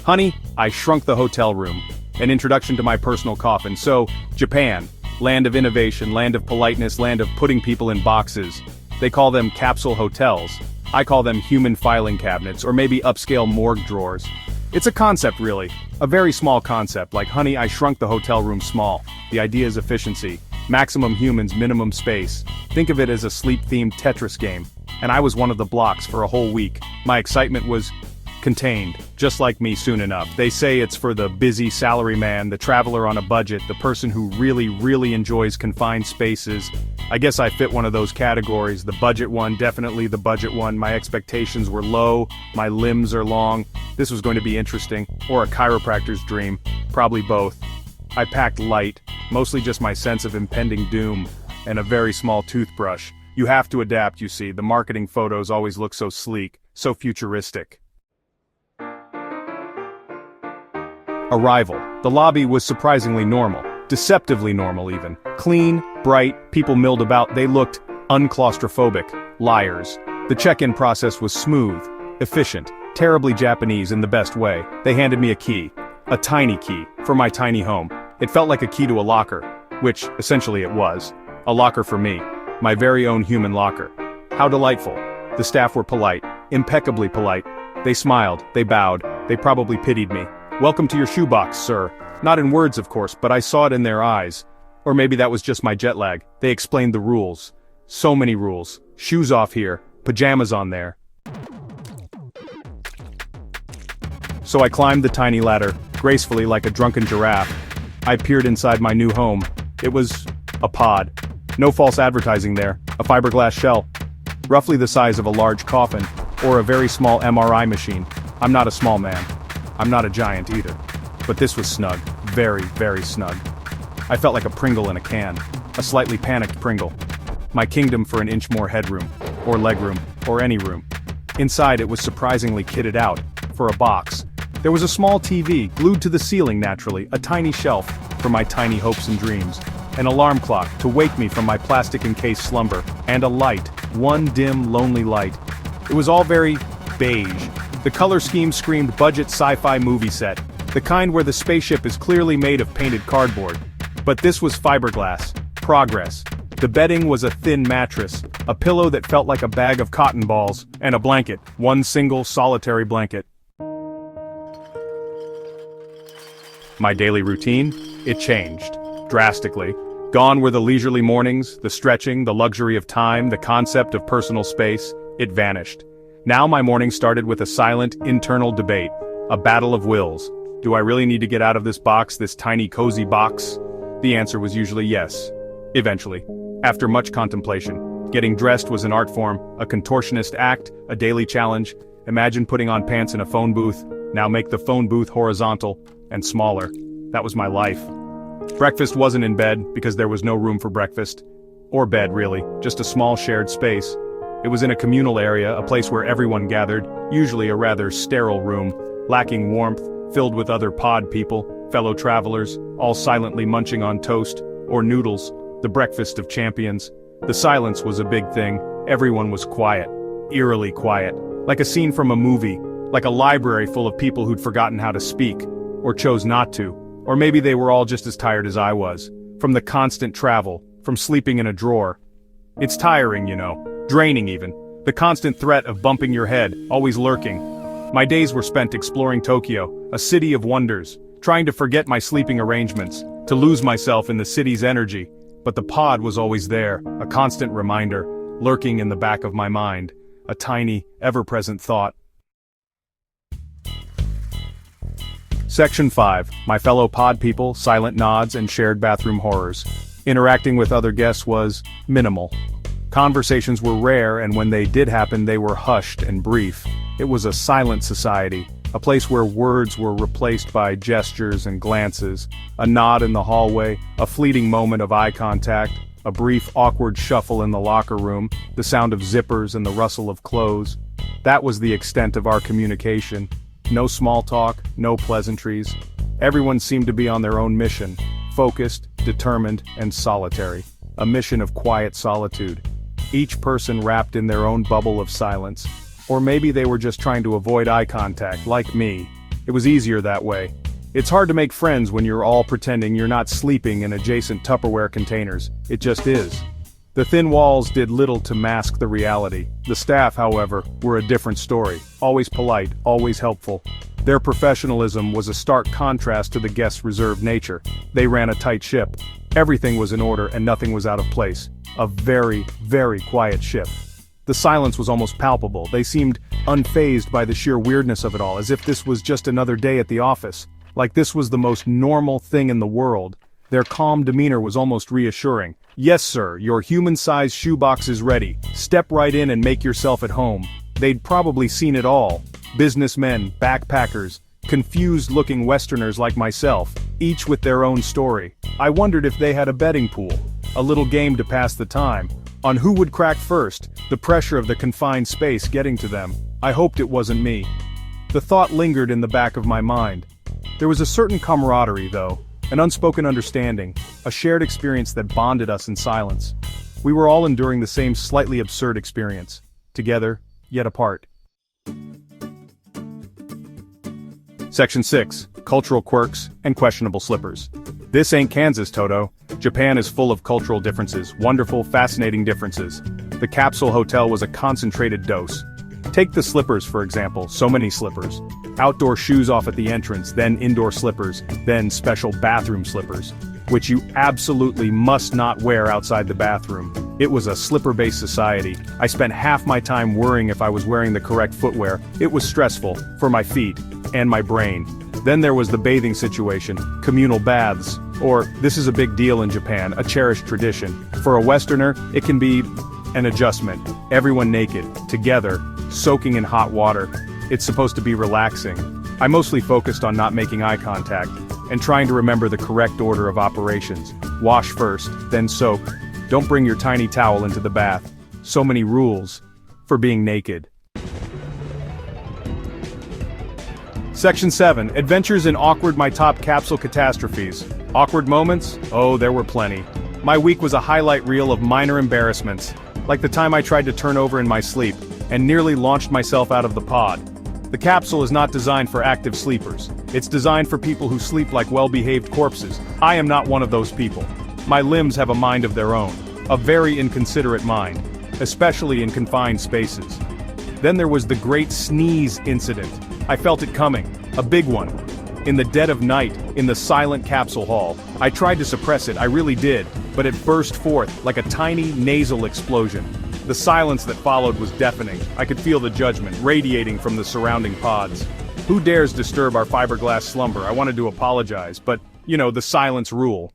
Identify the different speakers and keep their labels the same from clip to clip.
Speaker 1: Honey, I Shrunk the Hotel Room. An introduction to my personal coffin. So, Japan. Land of innovation, land of politeness, land of putting people in boxes. They call them capsule hotels. I call them human filing cabinets, or maybe upscale morgue drawers. It's a concept really. A very small concept, like honey, I shrunk the hotel room small. The idea is efficiency. Maximum humans, minimum space. Think of it as a sleep-themed Tetris game. And I was one of the blocks for a whole week. My excitement was contained, just like me soon enough. They say it's for the busy salaryman, the traveler on a budget, the person who really enjoys confined spaces. I guess I fit one of those categories, the budget one, definitely the budget one. My expectations were low, my limbs are long. This was going to be interesting, or a chiropractor's dream, probably both. I packed light, mostly just my sense of impending doom, and a very small toothbrush. You have to adapt, you see, the marketing photos always look so sleek, so futuristic. Arrival. The lobby was surprisingly normal. Deceptively normal even. Clean, bright, people milled about, they looked unclaustrophobic. Liars. The check-in process was smooth, efficient, terribly Japanese in the best way. They handed me a key. A tiny key, for my tiny home. It felt like a key to a locker, which, essentially it was. A locker for me. My very own human locker. How delightful. The staff were polite. Impeccably polite. They smiled, they bowed, they probably pitied me. Welcome to your shoebox, sir. Not in words, of course, but I saw it in their eyes. Or maybe that was just my jet lag. They explained the rules. So many rules. Shoes off here, pajamas on there. So I climbed the tiny ladder, gracefully like a drunken giraffe. I peered inside my new home. It was a pod. No false advertising there. A fiberglass shell. Roughly the size of a large coffin, or a very small MRI machine. I'm not a small man. I'm not a giant either. But this was snug. Very snug. I felt like a Pringle in a can. A slightly panicked Pringle. My kingdom for an inch more headroom. Or legroom. Or any room. Inside it was surprisingly kitted out. For a box. There was a small TV, glued to the ceiling naturally, a tiny shelf, for my tiny hopes and dreams. An alarm clock, to wake me from my plastic-encased slumber. And a light. One dim, lonely light. It was all very beige. The color scheme screamed budget sci-fi movie set. The kind where the spaceship is clearly made of painted cardboard. But this was fiberglass. Progress. The bedding was a thin mattress, a pillow that felt like a bag of cotton balls, and a blanket, one single solitary blanket. My daily routine? It changed. Drastically. Gone were the leisurely mornings, the stretching, the luxury of time, the concept of personal space. It vanished. Now my morning started with a silent, internal debate. A battle of wills. Do I really need to get out of this box, this tiny cozy box? The answer was usually yes. Eventually. After much contemplation. Getting dressed was an art form, a contortionist act, a daily challenge. Imagine putting on pants in a phone booth. Now make the phone booth horizontal and smaller. That was my life. Breakfast wasn't in bed, because there was no room for breakfast. Or bed, really, just a small shared space. It was in a communal area, a place where everyone gathered, usually a rather sterile room, lacking warmth, filled with other pod people, fellow travelers, all silently munching on toast, or noodles, the breakfast of champions. The silence was a big thing. Everyone was quiet. Eerily quiet. Like a scene from a movie. Like a library full of people who'd forgotten how to speak. Or chose not to. Or maybe they were all just as tired as I was. From the constant travel. From sleeping in a drawer. It's tiring, you know. Draining even. The constant threat of bumping your head, always lurking. My days were spent exploring Tokyo, a city of wonders. Trying to forget my sleeping arrangements. To lose myself in the city's energy. But the pod was always there, a constant reminder, lurking in the back of my mind, a tiny, ever-present thought. Section 5. My fellow pod people, silent nods, and shared bathroom horrors. Interacting with other guests was minimal. Conversations were rare, and when they did happen they were hushed and brief. It was a silent society. A place where words were replaced by gestures and glances, a nod in the hallway, a fleeting moment of eye contact, a brief awkward shuffle in the locker room, the sound of zippers and the rustle of clothes. That was the extent of our communication. No small talk, no pleasantries. Everyone seemed to be on their own mission, focused, determined, and solitary. A mission of quiet solitude. Each person wrapped in their own bubble of silence. Or maybe they were just trying to avoid eye contact, like me. It was easier that way. It's hard to make friends when you're all pretending you're not sleeping in adjacent Tupperware containers. It just is. The thin walls did little to mask the reality. The staff, however, were a different story. Always polite, always helpful. Their professionalism was a stark contrast to the guests' reserved nature. They ran a tight ship. Everything was in order and nothing was out of place. A very, very quiet ship. The silence was almost palpable. They seemed unfazed by the sheer weirdness of it all, as if this was just another day at the office. Like this was the most normal thing in the world. Their calm demeanor was almost reassuring. "Yes, sir, your human-sized shoebox is ready. Step right in and make yourself at home." They'd probably seen it all. Businessmen, backpackers, confused-looking Westerners like myself, each with their own story. I wondered if they had a betting pool, a little game to pass the time, on who would crack first, the pressure of the confined space getting to them. I hoped it wasn't me. The thought lingered in the back of my mind. There was a certain camaraderie, though, an unspoken understanding, a shared experience that bonded us in silence. We were all enduring the same slightly absurd experience, together, yet apart. Section 6. Cultural Quirks and Questionable Slippers. This ain't Kansas, Toto. Japan is full of cultural differences, wonderful, fascinating differences. The Capsule Hotel was a concentrated dose. Take the slippers, for example, so many slippers. Outdoor shoes off at the entrance, then indoor slippers, then special bathroom slippers, which you absolutely must not wear outside the bathroom. It was a slipper-based society. I spent half my time worrying if I was wearing the correct footwear. It was stressful, for my feet, and my brain. Then there was the bathing situation, communal baths, or, this is a big deal in Japan, a cherished tradition. For a Westerner, it can be an adjustment. Everyone naked, together, soaking in hot water. It's supposed to be relaxing. I mostly focused on not making eye contact, and trying to remember the correct order of operations. Wash first, then soak. Don't bring your tiny towel into the bath. So many rules for being naked. Section 7. Adventures in Awkward My Top Capsule Catastrophes. Awkward moments? Oh, there were plenty. My week was a highlight reel of minor embarrassments, like the time I tried to turn over in my sleep, and nearly launched myself out of the pod. The capsule is not designed for active sleepers. It's designed for people who sleep like well-behaved corpses. I am not one of those people. My limbs have a mind of their own, a very inconsiderate mind, especially in confined spaces. Then there was the great sneeze incident. I felt it coming, a big one. In the dead of night, in the silent capsule hall. I tried to suppress it, I really did, but it burst forth like a tiny nasal explosion. The silence that followed was deafening. I could feel the judgment radiating from the surrounding pods. Who dares disturb our fiberglass slumber? I wanted to apologize, but, you know, the silence rule.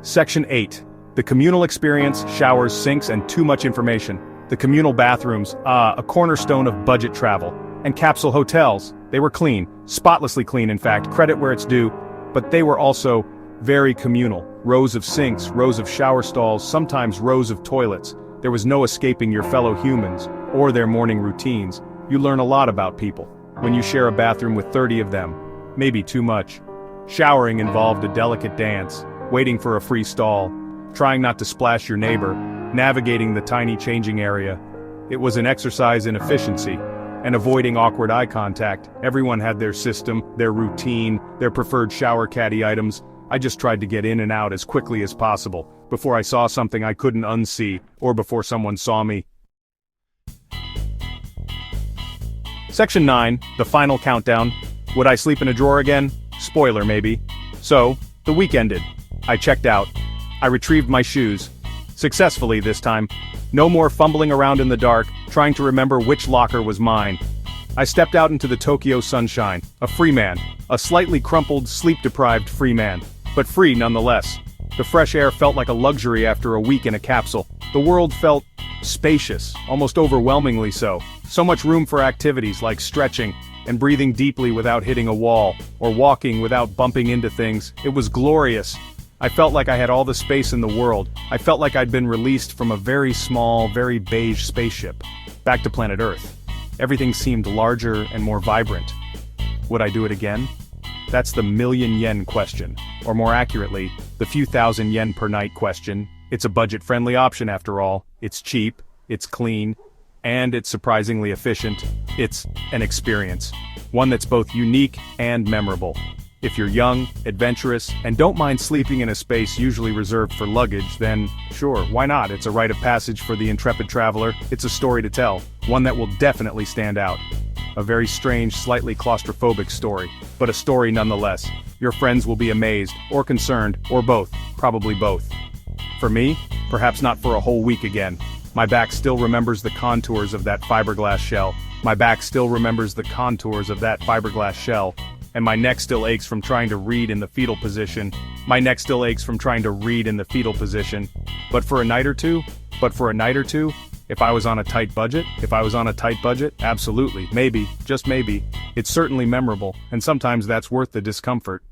Speaker 1: Section 8. The communal experience, showers, sinks, and too much information. The communal bathrooms, a cornerstone of budget travel. And capsule hotels. They were clean, spotlessly clean in fact, credit where it's due, but they were also very communal. Rows of sinks, rows of shower stalls, sometimes rows of toilets. There was no escaping your fellow humans, or their morning routines. You learn a lot about people when you share a bathroom with 30 of them. Maybe too much. Showering involved a delicate dance, waiting for a free stall, trying not to splash your neighbor, navigating the tiny changing area. It was an exercise in efficiency, and avoiding awkward eye contact. Everyone had their system, their routine, their preferred shower caddy items. I just tried to get in and out as quickly as possible, before I saw something I couldn't unsee, or before someone saw me. Section 9, the final countdown. Would I sleep in a drawer again? Spoiler maybe. So, the week ended. I checked out. I retrieved my shoes. Successfully this time. No more fumbling around in the dark, trying to remember which locker was mine. I stepped out into the Tokyo sunshine, a free man, a slightly crumpled, sleep-deprived free man, but free nonetheless. The fresh air felt like a luxury after a week in a capsule. The world felt spacious, almost overwhelmingly so. So much room for activities like stretching and breathing deeply without hitting a wall, or walking without bumping into things. It was glorious. I felt like I had all the space in the world. I felt like I'd been released from a very small, very beige spaceship, back to planet Earth. Everything seemed larger and more vibrant. Would I do it again? That's the million-yen question, or more accurately, the few thousand yen per night question. It's a budget-friendly option after all. It's cheap, it's clean, And it's surprisingly efficient. It's an experience. One that's both unique and memorable. If you're young, adventurous, and don't mind sleeping in a space usually reserved for luggage, then sure, why not? It's a rite of passage for the intrepid traveler. It's a story to tell, one that will definitely stand out. A very strange, slightly claustrophobic story, but a story nonetheless. Your friends will be amazed, or concerned, or both, probably both. For me, perhaps not for a whole week again. My back still remembers the contours of that fiberglass shell. My back still remembers the contours of that fiberglass shell. And my neck still aches from trying to read in the fetal position. My neck still aches from trying to read in the fetal position. But for a night or two, if I was on a tight budget, absolutely, maybe, just maybe, it's certainly memorable, and sometimes that's worth the discomfort.